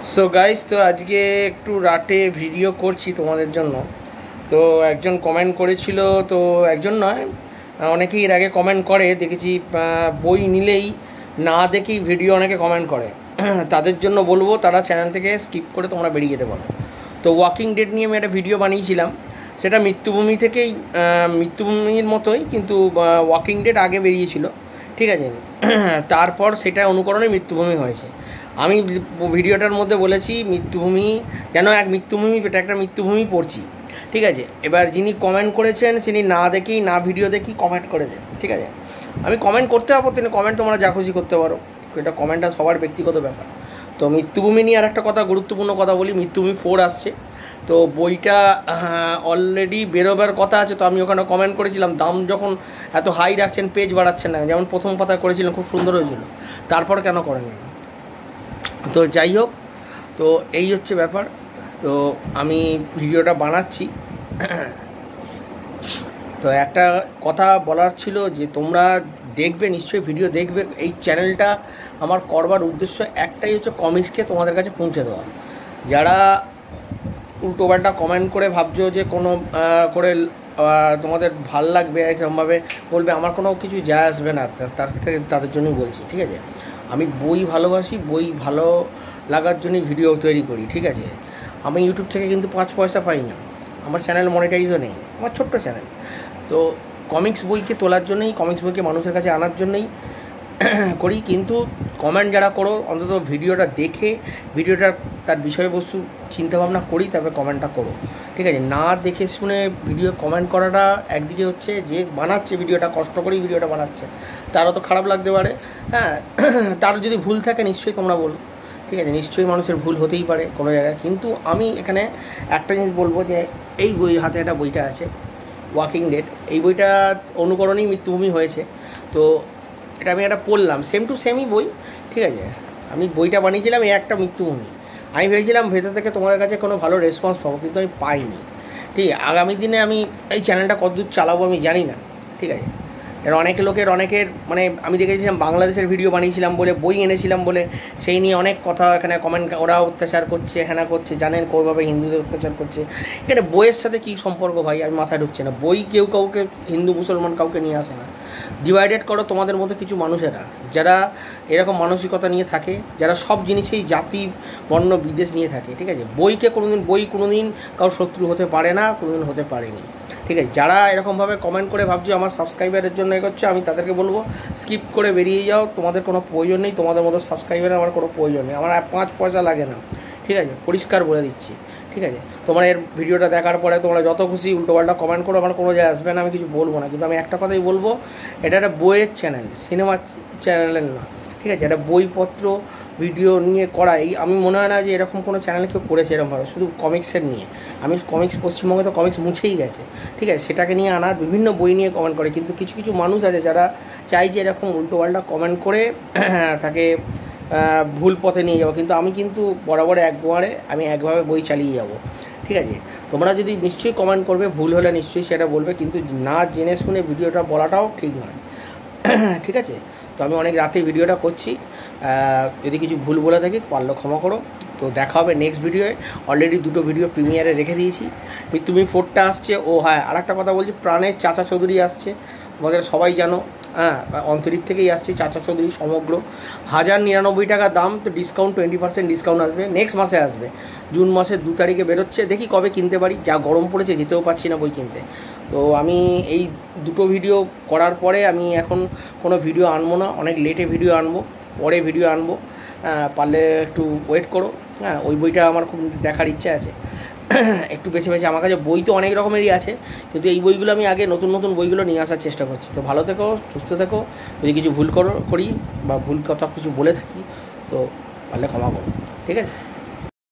So guys, তো আজকে একটু রাতে ভিডিও করছি তোমাদের জন্য। তো একজন কমেন্ট করেছিল, তো একজন নয়, অনেকেই এর আগে কমেন্ট করে দেখেছি। বই নিলেই না দেখেই ভিডিও অনেকে কমেন্ট করে। তাদের জন্য বলবো তারা চ্যানেল থেকে স্কিপ করে তোমরা বেরিয়ে যেতে পারো। তো ওয়াকিং ডেড নিয়ে আমি একটা ভিডিও বানিয়েছিলাম, সেটা মৃত্যুভূমি থেকেই, মৃত্যুভূমির মতোই, কিন্তু ওয়াকিং ডেড আগে বেরিয়েছিল, ঠিক আছে। তারপর সেটা অনুকরণে মৃত্যুভূমি হয়েছে। আমি ভিডিওটার মধ্যে বলেছি মৃত্যুভূমি যেন মৃত্যুভূমি, এটা একটা মৃত্যুভূমি পড়ছি, ঠিক আছে। এবার যিনি কমেন্ট করেছেন তিনি না দেখেই, না ভিডিও দেখেই কমেন্ট করেছেন, ঠিক আছে। আমি কমেন্ট করতে আপত্তি নেই, কমেন্ট তোমরা যা খুশি করতে পারো, এটা কমেন্টটা সবার ব্যক্তিগত ব্যাপার। তো মৃত্যুভূমি নিয়ে আর একটা কথা, গুরুত্বপূর্ণ কথা বলি। মৃত্যুভূমি 4 আসছে, তো বইটা অলরেডি বেরোবার কথা আছে। তো আমি ওখানে কমেন্ট করেছিলাম, দাম যখন এত হাই রাখছেন, পেজ বাড়াচ্ছেন না। যেমন প্রথম পাতা করেছিলেন, খুব সুন্দর হয়েছিল, তারপর কেন করেননি? তো যাই হোক, তো এই হচ্ছে ব্যাপার। তো আমি ভিডিওটা বানাচ্ছি। তো একটা কথা বলার ছিল যে তোমরা দেখবে, নিশ্চয়ই ভিডিও দেখবে। এই চ্যানেলটা আমার করবার উদ্দেশ্য একটাই হচ্ছে, কমিক্সকে তোমাদের কাছে পৌঁছে দেওয়া। যারা উল্টোপাল্টা কমেন্ট করে ভাবছো যে কোনো করে তোমাদের ভাল লাগবে, এরকমভাবে বলবে, আমার কোনো কিছু যায় আসবে না, তার থেকে তাদের জন্যই বলছি, ঠিক আছে। আমি বই ভালোবাসি, বই ভালো লাগার জন্যই ভিডিও তৈরি করি, ঠিক আছে। আমি ইউটিউব থেকে কিন্তু 5 পয়সা পাই না, আমার চ্যানেল মনিটাইজও নেই, আমার ছোট্ট চ্যানেল। তো কমিক্স বইকে তোলার জন্যই, কমিক্স বইকে মানুষের কাছে আনার জন্যই করি। কিন্তু কমেন্ট যারা করো, অন্তত ভিডিওটা দেখে, ভিডিওটার তার বিষয়বস্তু চিন্তাভাবনা করি তবে কমেন্টটা করো, ঠিক আছে। না দেখে শুনে ভিডিও কমেন্ট করাটা একদিকে হচ্ছে, যে বানাচ্ছে ভিডিওটা, কষ্ট করেই ভিডিওটা বানাচ্ছে, তারও তো খারাপ লাগতে পারে, হ্যাঁ। তার যদি ভুল থাকে নিশ্চয়ই তোমরা বলো, ঠিক আছে। নিশ্চয়ই মানুষের ভুল হতেই পারে কোনো জায়গায়। কিন্তু আমি এখানে একটা জিনিস বলবো, যে এই বই, হাতে একটা বইটা আছে ওয়াকিং ডেড, এই বইটা অনুকরণেই মৃত্যুভূমি হয়েছে। তো এটা আমি একটা পড়লাম, সেম টু সেমই বই, ঠিক আছে। আমি বইটা বানিয়েছিলাম এই একটা মৃত্যুভূমি। আমি ভেবেছিলাম ভেতর থেকে তোমাদের কাছে কোনো ভালো রেসপন্স পাবো, কিন্তু আমি পাইনি, ঠিক আছে। আগামী দিনে আমি এই চ্যানেলটা কতদূর চালাবো আমি জানি না, ঠিক আছে। এর অনেকের মানে আমি দেখেছিলাম বাংলাদেশের ভিডিও বানিয়েছিলাম বলে, বই এনেছিলাম বলে, সেই নিয়ে অনেক কথা এখানে কমেন্ট, ওরা অত্যাচার করছে, হ্যানা করছে, জানেন কোনোভাবে হিন্দুদের অত্যাচার করছে। এখানে বইয়ের সাথে কী সম্পর্ক ভাই, আমি মাথায় ঢুকছে না। বই কেউ কাউকে, হিন্দু মুসলমান কাউকে নিয়ে আসে না। ডিভাইডেড করো তোমাদের মধ্যে কিছু মানুষেরা, যারা এরকম মানসিকতা নিয়ে থাকে, যারা সব জিনিসেই জাতি বর্ণ বিদেশ নিয়ে থাকে, ঠিক আছে। বই কোনোদিন কারোর শত্রু হতে পারে না, কোনোদিন হতে পারেনি, ঠিক আছে। যারা এরকমভাবে কমেন্ট করে ভাবছো আমার সাবস্ক্রাইবারের জন্য এগোচ্ছে, আমি তাদেরকে বলবো স্কিপ করে বেরিয়ে যাও, তোমাদের কোনো প্রয়োজন নেই, তোমাদের মতো সাবস্ক্রাইবারের আমার কোনো প্রয়োজন নেই, আমার 5 পয়সা লাগে না, ঠিক আছে, পরিষ্কার বলে দিচ্ছি, ঠিক আছে। তোমরা এর ভিডিওটা দেখার পরে তোমরা যত খুশি উল্টোপাল্টা কমেন্ট করো, আমার কোনো যায় আসবে না, আমি কিছু বলবো না। কিন্তু আমি একটা কথাই বলবো, এটা একটা বইয়ের চ্যানেল, সিনেমা চ্যানেলের না, ঠিক আছে। এটা বইপত্র ভিডিও নিয়ে করাই, আমি মনে হয় না যে এরকম কোনো চ্যানেল কেউ করেছে এরকমভাবে, শুধু কমিক্সের নিয়ে। আমি কমিক্স, পশ্চিমবঙ্গে তো কমিক্স মুছেই গেছে, ঠিক আছে। সেটাকে নিয়ে আনার, বিভিন্ন বই নিয়ে কমেন্ট করে, কিন্তু কিছু কিছু মানুষ আছে যারা চাই যে এরকম উল্টোপাল্টা কমেন্ট করে তাকে ভুল পথে নিয়ে যাবো। কিন্তু আমি কিন্তু বরাবর আমি একভাবে বই চালিয়ে যাব, ঠিক আছে। তোমরা যদি নিশ্চয়ই কমেন্ট করবে, ভুল হলে নিশ্চয়ই সেটা বলবে, কিন্তু না জেনে শুনে ভিডিওটা বলাটাও ঠিক নয়, ঠিক আছে। তো আমি অনেক রাতে ভিডিওটা করছি, যদি কিছু ভুল বলে থাকি পারলে ক্ষমা করো। তো দেখা হবে নেক্সট ভিডিওয়ে। অলরেডি 2টো ভিডিও প্রিমিয়ারে রেখে দিয়েছি, মৃত্যুভূমি 4টা আসছে। ও হ্যাঁ, আর একটা কথা বলছি, প্রাণের চাচা চৌধুরী আসছে, আমাদের সবাই জানো, হ্যাঁ, অন্তরীপ থেকেই আসছে চাচা চৌধুরী সমগ্র। 1099 টাকা দাম, তো ডিসকাউন্ট 20% ডিসকাউন্ট আসবে, নেক্সট মাসে আসবে, জুন মাসের 2 তারিখে বেরোচ্ছে। দেখি কবে কিনতে পারি, যা গরম পড়েছে যেতেও পারছি না বই কিনতে। তো আমি এই 2টো ভিডিও করার পরে আমি এখন কোনো ভিডিও আনবো না, অনেক লেটে ভিডিও আনবো, পরে ভিডিও আনবো, পারলে একটু ওয়েট করো, হ্যাঁ। ওই বইটা আমার খুব দেখার ইচ্ছা আছে, একটু বেছে বেছে। আমার কাছে বই তো অনেক রকমেরই আছে, কিন্তু এই বইগুলো আমি আগে নতুন নতুন বইগুলো নিয়ে আসার চেষ্টা করছি। তো ভালো থেকো, সুস্থ থেকো। যদি কিছু ভুল করি বা ভুল কথা কিছু বলে থাকি, তো পারলে ক্ষমা করো, ঠিক আছে।